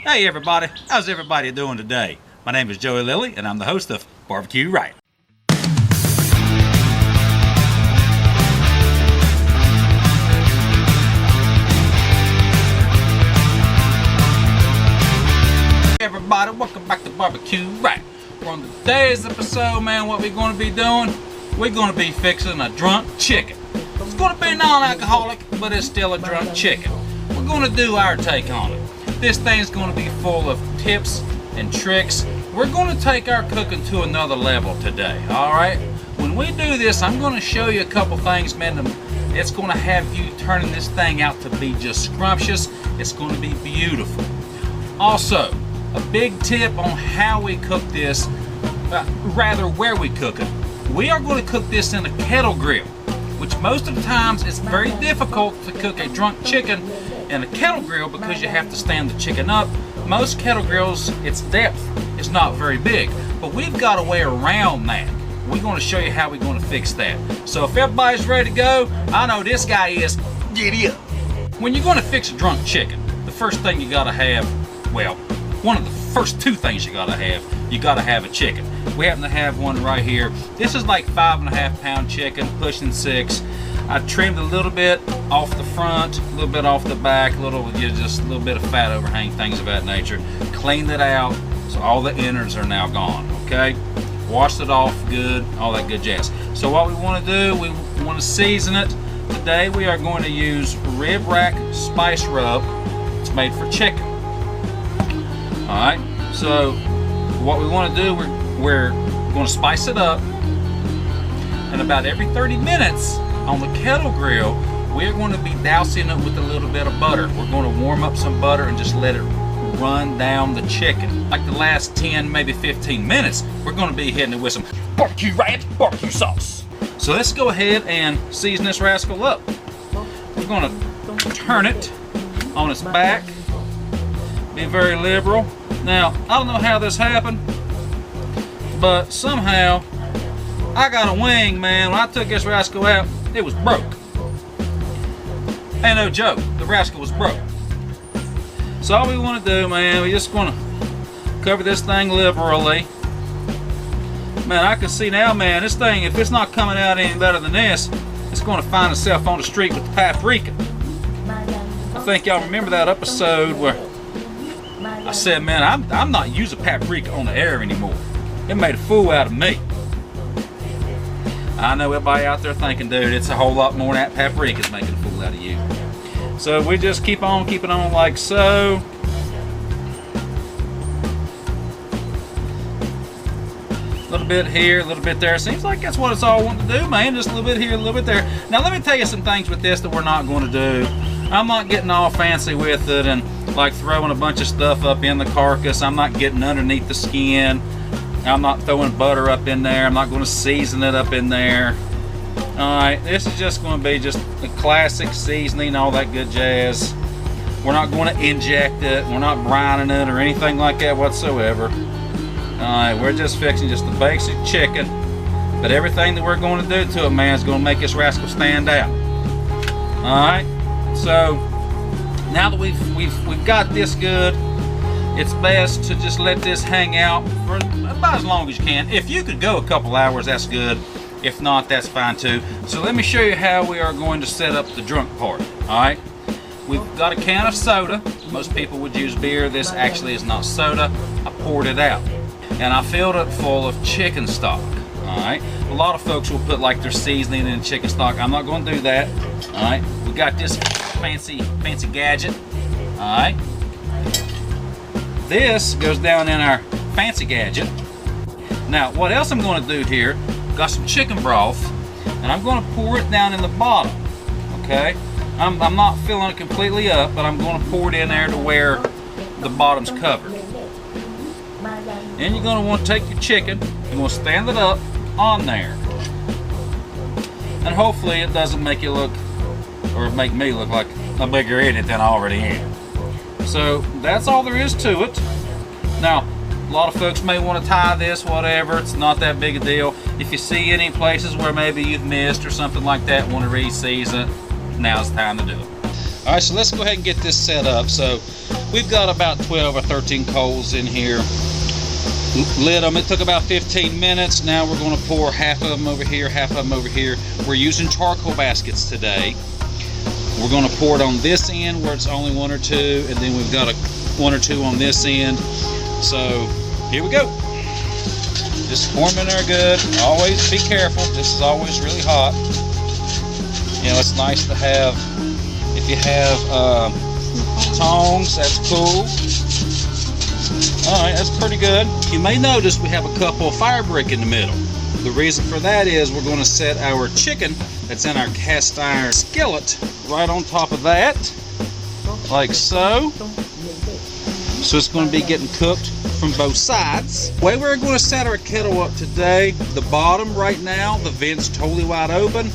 Hey everybody, how's everybody doing today? My name is Joey Lilly and I'm the host of Barbecue Right. Hey everybody, welcome back to Barbecue Right. On today's episode, man, what we're going to be doing, we're going to be fixing a drunk chicken. It's going to be non-alcoholic, but it's still a drunk chicken. We're going to do our take on it. This thing's going to be full of tips and tricks. We're going to take our cooking to another level today, alright? When we do this, I'm going to show you a couple things, man. It's going to have you turning this thing out to be just scrumptious. It's going to be beautiful. Also, a big tip on how we cook this, rather where we cook it. We are going to cook this in a kettle grill, which most of the times it's very difficult to cook a drunk chicken in a kettle grill because you have to stand the chicken up. Most kettle grills, its depth is not very big, but we've got a way around that. We're going to show you how we're going to fix that. So if everybody's ready to go, I know this guy is. Giddy up. When you're going to fix a drunk chicken, the first thing you got to have, well, one of the first two things you got to have a chicken. We happen to have one right here. This is like 5.5 pound chicken, pushing 6. I trimmed a little bit off the front, a little bit off the back, just a little bit of fat overhang, things of that nature. Cleaned it out, so all the innards are now gone, okay? Washed it off good, all that good jazz. So what we want to do, we want to season it. Today we are going to use rib rack spice rub. It's made for chicken. All right, so what we want to do, we're going to spice it up, and about every 30 minutes on the kettle grill, we're going to be dousing it with a little bit of butter. We're going to warm up some butter and just let it run down the chicken. Like the last 10, maybe 15 minutes, we're going to be hitting it with some barbecue ranch barbecue sauce. So let's go ahead and season this rascal up. We're going to turn it on its back. Be very liberal. Now, I don't know how this happened, but somehow I got a wing, man. When I took this rascal out, it was broke. Ain't no joke, the rascal was broke. So all we want to do, man, we just want to cover this thing liberally. Man, I can see now, man, this thing, if it's not coming out any better than this, it's going to find itself on the street with the paprika. I think y'all remember that episode where I said, man, I'm not using paprika on the air anymore. It made a fool out of me. I know everybody out there thinking, dude, it's a whole lot more than that paprika's making a fool out of you. So we just keep on keeping on like so. A little bit here, a little bit there. Seems like that's what it's all wanting to do, man. Just a little bit here, a little bit there. Now let me tell you some things with this that we're not going to do. I'm not getting all fancy with it and like throwing a bunch of stuff up in the carcass. I'm not getting underneath the skin. I'm not throwing butter up in there. I'm not going to season it up in there. Alright, this is just going to be just a classic seasoning, all that good jazz. We're not going to inject it. We're not brining it or anything like that whatsoever. Alright, we're just fixing just the basic chicken. But everything that we're going to do to it, man, is going to make this rascal stand out. Alright, so now that we've got this good, it's best to just let this hang out for about as long as you can. If you could go a couple hours, that's good. If not, that's fine too. So let me show you how we are going to set up the drunk part. Alright, we've got a can of soda. Most people would use beer. This actually is not soda. I poured it out and I filled it full of chicken stock. Alright, a lot of folks will put like their seasoning in chicken stock. I'm not going to do that. Alright, we got this fancy gadget. Alright, this goes down in our fancy gadget. Now what else I'm going to do here, got some chicken broth and I'm going to pour it down in the bottom. Okay, I'm not filling it completely up, but I'm going to pour it in there to where the bottom's covered. Then you're going to want to take your chicken and we'll stand it up on there, and hopefully it doesn't make you look or make me look like a bigger idiot than I already am. So that's all there is to it. Now a lot of folks may want to tie this, whatever. It's not that big a deal. If you see any places where maybe you've missed or something like that, want to re-season, now's the time to do it. All right, so let's go ahead and get this set up. So We've got about 12 or 13 coals in here. Lit them. It took about 15 minutes. Now we're going to pour half of them over here, half of them over here. We're using charcoal baskets today. We're going to pour it on this end where it's only 1 or 2, and then we've got 1 or 2 on this end. So here we go. Just pour them in there good. Always be careful. This is always really hot. You know, it's nice to have, if you have tongs, that's cool. Alright, that's pretty good. You may notice we have a couple of fire brick in the middle. The reason for that is we're going to set our chicken that's in our cast iron skillet right on top of that, like so. So it's going to be getting cooked from both sides. The way we're going to set our kettle up today, the bottom right now, the vent's totally wide open.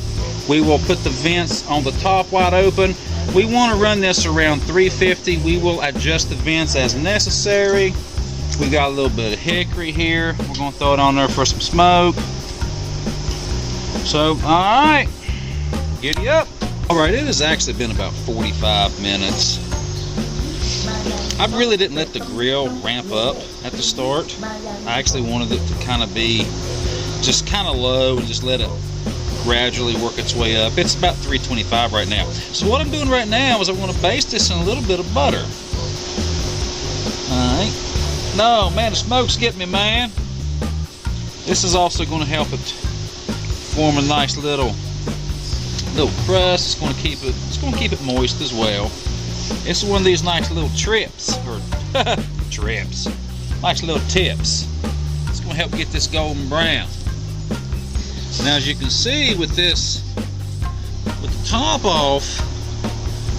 We will put the vents on the top wide open. We want to run this around 350. We will adjust the vents as necessary. We got a little bit of hickory here. We're going to throw it on there for some smoke. So, all right, giddy up. All right, it has actually been about 45 minutes. I really didn't let the grill ramp up at the start. I actually wanted it to kind of be just kind of low and just let it gradually work its way up. It's about 325 right now. So what I'm doing right now is I'm going to baste this in a little bit of butter. All right. No, man, the smoke's getting me, man. This is also going to help it form a nice little crust. It's going to keep it moist as well. It's one of these nice little trips, or trips, nice little tips. It's going to help get this golden brown. Now, as you can see with this, with the top off,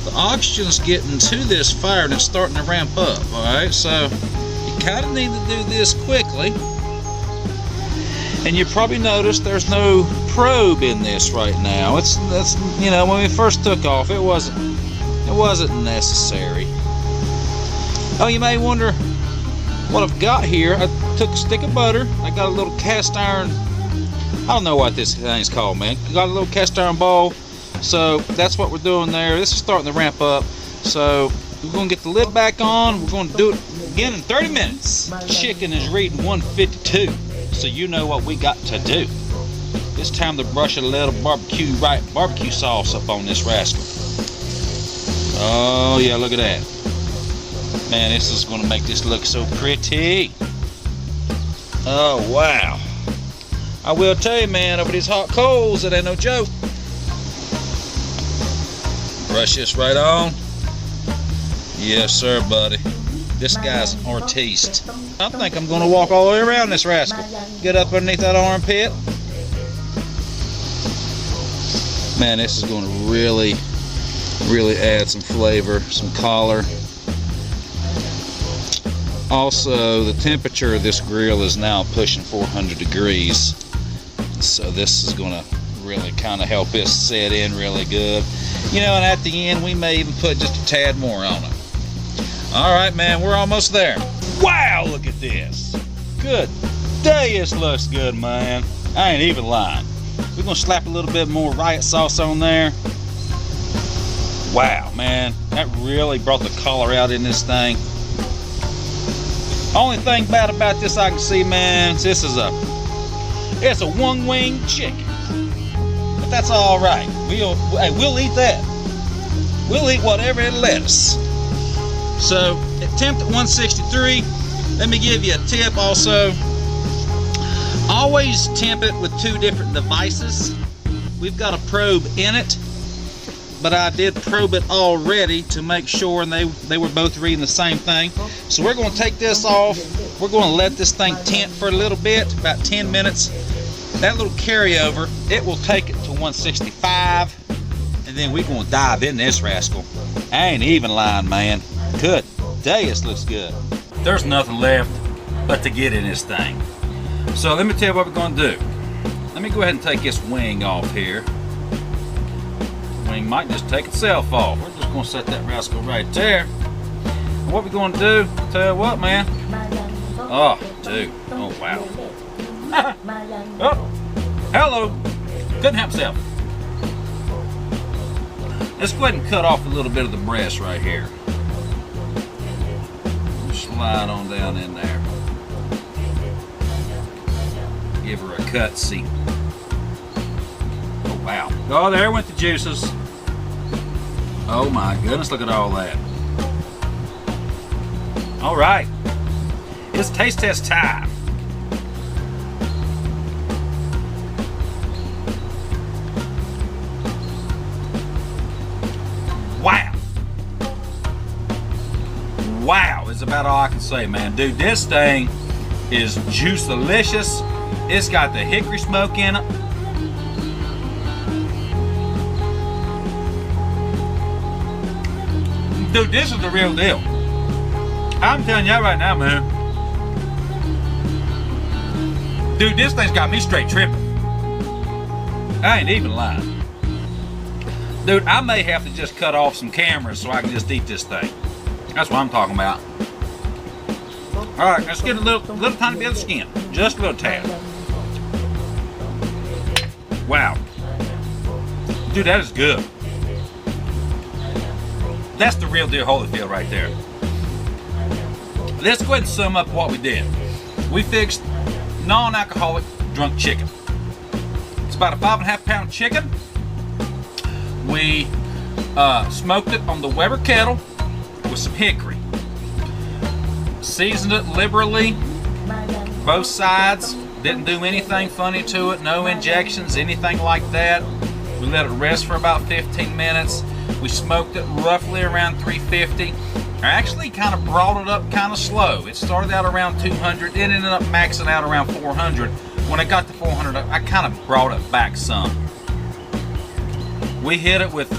the oxygen's getting to this fire and it's starting to ramp up. All right, so you kind of need to do this quickly. And you probably noticed there's no probe in this right now. That's you know, when we first took off, it wasn't necessary. Oh, you may wonder what I've got here. I took a stick of butter. I got a little cast iron. I don't know what this thing's called, man. Got a little cast iron bowl. So that's what we're doing there. This is starting to ramp up. So we're going to get the lid back on. We're going to do it again in 30 minutes. Chicken is reading 152. So you know what we got to do. It's time to brush a little barbecue sauce up on this rascal. Oh yeah, look at that. Man, this is going to make this look so pretty. Oh wow. I will tell you, man, over these hot coals, it ain't no joke. Brush this right on. Yes, sir, buddy. This guy's an artiste. I think I'm going to walk all the way around this rascal. Get up underneath that armpit. Man, this is going to really add some flavor, some color. Also, the temperature of this grill is now pushing 400 degrees. So this is going to really kind of help this set in really good. You know, and at the end, we may even put just a tad more on it. All right, man, we're almost there. Wow, look at this. Good day, this looks good, man. I ain't even lying. We're going to slap a little bit more riot sauce on there. Wow, man, that really brought the color out in this thing. Only thing bad about this I can see, man, is it's a one-wing chicken. But that's all right. We'll eat that. We'll eat whatever it'll let us. So, temp at 163. Let me give you a tip also. Always temp it with 2 different devices. We've got a probe in it, but I did probe it already to make sure, and they were both reading the same thing. So we're going to take this off. We're going to let this thing temp for a little bit, about 10 minutes. That little carryover, it will take it to 165, and then we're going to dive in this rascal. I ain't even lying, man. Good day, this looks good. There's nothing left but to get in this thing. So let me tell you what we're going to do. Let me go ahead and take this wing off here. Wing might just take itself off. We're just going to set that rascal right there. And what we're going to do, tell you what, man. Oh, dude. Oh, wow. Oh, hello. Couldn't help himself. Let's go ahead and cut off a little bit of the breast right here. slide on down in there. Give her a cut seat. Oh wow. Oh, there went the juices. Oh my goodness, look at all that. All right. It's taste test time. Wow. Wow is about all I can say, man. Dude, this thing is juice delicious. It's got the hickory smoke in it. Dude, this is the real deal. I'm telling you right now, man. Dude, this thing's got me straight tripping. I ain't even lying. Dude, I may have to just cut off some cameras so I can just eat this thing. That's what I'm talking about. Alright, let's get a little tiny bit of skin. Just a little tad. Wow. Dude, that is good. That's the real deal Holyfield right there. Let's go ahead and sum up what we did. We fixed non-alcoholic drunk chicken. It's about a 5.5 pound chicken. We smoked it on the Weber kettle with some hickory. Seasoned it liberally, both sides. Didn't do anything funny to it, no injections, anything like that. We let it rest for about 15 minutes. We smoked it roughly around 350. I actually kind of brought it up kind of slow. It started out around 200, it ended up maxing out around 400. When I got to 400, I kind of brought it back some. We hit it with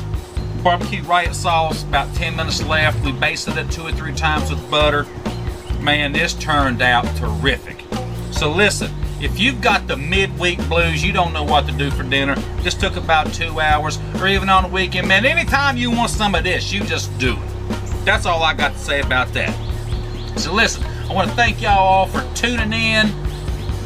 barbecue riot sauce, about 10 minutes left. We basted it 2 or 3 times with butter. Man, this turned out terrific. So listen, if you've got the midweek blues, you don't know what to do for dinner, just took about 2 hours, or even on the weekend, man, anytime you want some of this, you just do it. That's all I got to say about that. So listen, I want to thank y'all all for tuning in,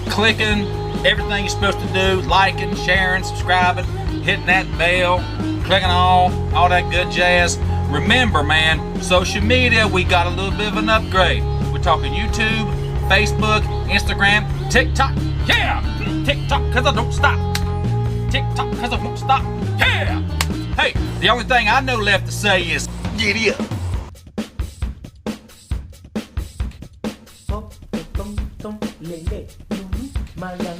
clicking everything you're supposed to do, liking, sharing, subscribing, hitting that bell, clicking all that good jazz. Remember, man, social media, we got a little bit of an upgrade. We're talking YouTube, Facebook, Instagram, TikTok. Yeah! TikTok, cause I don't stop. TikTok, cause I won't stop. Yeah! Hey, the only thing I know left to say is, giddy up. Tom, tom, tom, lele, lulu, Maya.